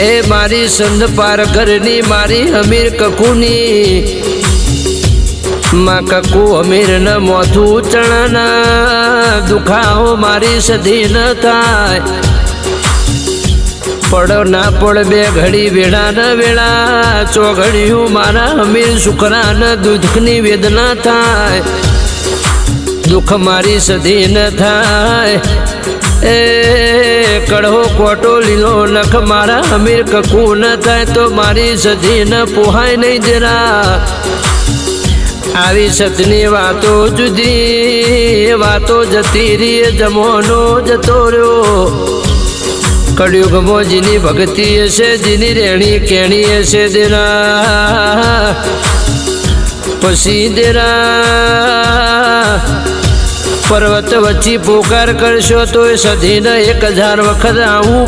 ए मारी संध पार करनी मारी अमीर ककूनी माँ ककू अमीर न मोथू चढ़ना दुखाओ मारी सधी न थाय पड़ो ना पड़ बे घड़ी वेड़ा न वेड़ा चौघड़ियों मारा अमीर सुखरा न दुखनी वेदना थाय दुख मारी सधी न थाय ए कड़ो कोटो लीलो नख मारा अमीर ककू न थाय तो मारी सधी न पोहाय नहीं जरा आवी सतनी वातो जुदी वातो जती री जमोनो जतो रह्यो कड़युग मो जिनी भक्ति से जिनी रेणी केणी से देरा पसी देरा पर्वत वच्ची पुकार करशो तो सधी न 1000 वखत आऊं